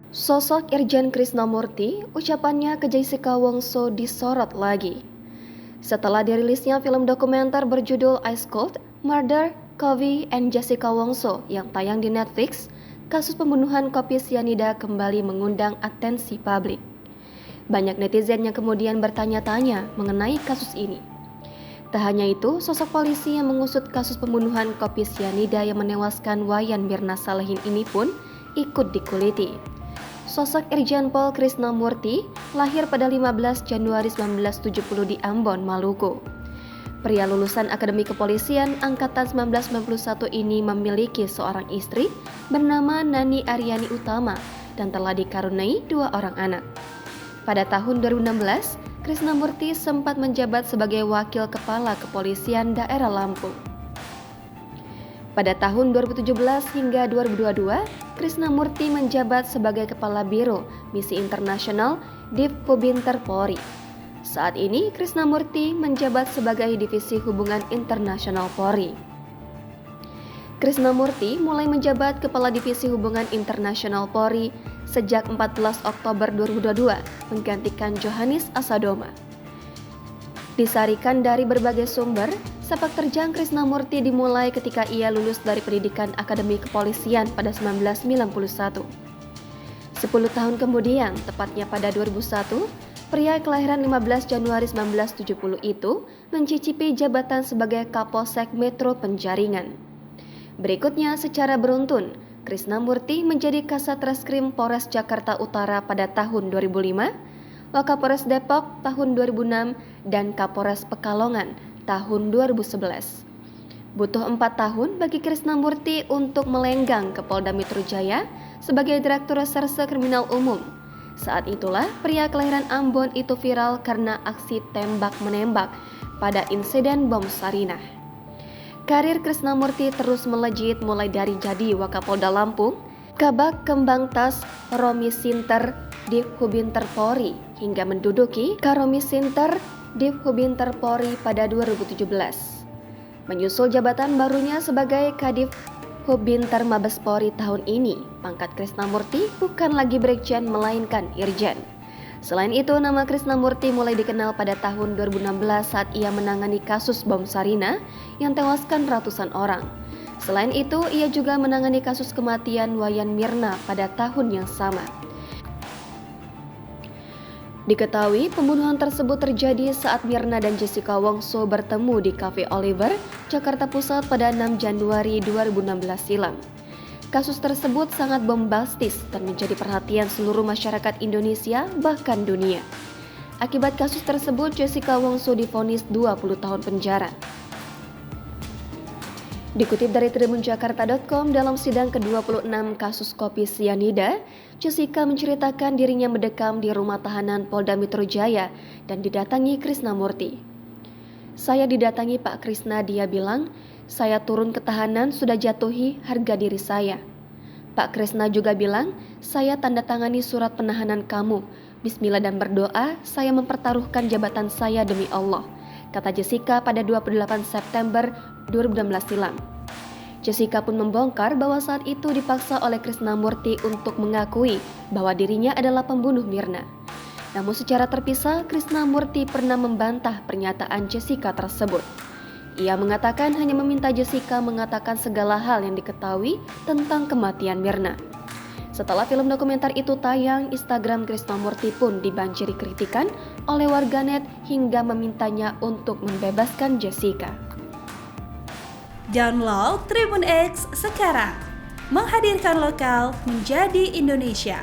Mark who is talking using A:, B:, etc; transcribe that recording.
A: Sosok Irjen Krisnamurti, ucapannya ke Jessica Wongso disorot lagi. Setelah dirilisnya film dokumenter berjudul Ice Cold, Murder, Covey and Jessica Wongso yang tayang di Netflix, kasus pembunuhan kopi sianida kembali mengundang atensi publik. Banyak netizen yang kemudian bertanya-tanya mengenai kasus ini. Tak hanya itu, sosok polisi yang mengusut kasus pembunuhan kopi sianida yang menewaskan Wayan Mirna Salehin ini pun ikut dikuliti. Sosok Irjen Pol Krisnamurti lahir pada 15 Januari 1970 di Ambon, Maluku. Pria lulusan Akademi Kepolisian Angkatan 1991 ini memiliki seorang istri bernama Nani Aryani Utama dan telah dikaruniai 2 orang anak. Pada tahun 2016, Krisnamurti sempat menjabat sebagai Wakil Kepala Kepolisian Daerah Lampung. Pada tahun 2017 hingga 2022, Krisnamurti menjabat sebagai Kepala Biro Misi Internasional Divhubinter Polri. Saat ini, Krisnamurti menjabat sebagai Divisi Hubungan Internasional Polri. Krisnamurti mulai menjabat Kepala Divisi Hubungan Internasional Polri sejak 14 Oktober 2022, menggantikan Johannes Asadoma. Disarikan dari berbagai sumber, sepak terjang Krisnamurti dimulai ketika ia lulus dari pendidikan Akademi Kepolisian pada 1991. 10 tahun kemudian, tepatnya pada 2001, pria kelahiran 15 Januari 1970 itu mencicipi jabatan sebagai Kapolsek Metro Penjaringan. Berikutnya, secara beruntun, Krisnamurti menjadi Kasat Reskrim Polres Jakarta Utara pada tahun 2005, Wakapolres Depok tahun 2006, dan Kapolres Pekalongan tahun 2011. Butuh 4 tahun bagi Krisnamurti untuk melenggang ke Polda Metro Jaya sebagai Direktur Reserse Kriminal Umum. Saat itulah pria kelahiran Ambon itu viral karena aksi tembak-menembak pada insiden bom Sarinah. Karir Krisnamurti terus melejit mulai dari jadi Wakapolda Lampung, Kabak Kembang Tas Romisinter Divhubinter Polri hingga menduduki Karomisinter Divhubinter Polri pada 2017. Menyusul jabatan barunya sebagai Kadif Hubinter Mabes Polri tahun ini, pangkat Krisnamurti bukan lagi Brigjen melainkan Irjen. Selain itu, nama Krisnamurti mulai dikenal pada tahun 2016 saat ia menangani kasus bom Sarinah yang tewaskan ratusan orang. Selain itu, ia juga menangani kasus kematian Wayan Mirna pada tahun yang sama. Diketahui pembunuhan tersebut terjadi saat Mirna dan Jessica Wongso bertemu di Cafe Oliver, Jakarta Pusat pada 6 Januari 2016 silam. Kasus tersebut sangat bombastis dan menjadi perhatian seluruh masyarakat Indonesia bahkan dunia. Akibat kasus tersebut, Jessica Wongso divonis 20 tahun penjara. Dikutip dari tribunjakarta.com, dalam sidang ke-26 kasus kopi sianida, Jessica menceritakan dirinya mendekam di rumah tahanan Polda Metro Jaya dan didatangi Krisnamurti. "Saya didatangi Pak Krisna," dia bilang, "saya turun ke tahanan sudah jatuhi harga diri saya." Pak Krisna juga bilang, "Saya tanda tangani surat penahanan kamu. Bismillah dan berdoa, saya mempertaruhkan jabatan saya demi Allah," kata Jessica pada 28 September 2016 silam. Jessica pun membongkar bahwa saat itu dipaksa oleh Krisnamurti untuk mengakui bahwa dirinya adalah pembunuh Mirna. Namun secara terpisah, Krisnamurti pernah membantah pernyataan Jessica tersebut. Ia mengatakan hanya meminta Jessica mengatakan segala hal yang diketahui tentang kematian Mirna. Setelah film dokumenter itu tayang, Instagram Krisnamurti pun dibanjiri kritikan oleh warganet hingga memintanya untuk membebaskan Jessica.
B: Download Tribun X sekarang, menghadirkan lokal menjadi Indonesia.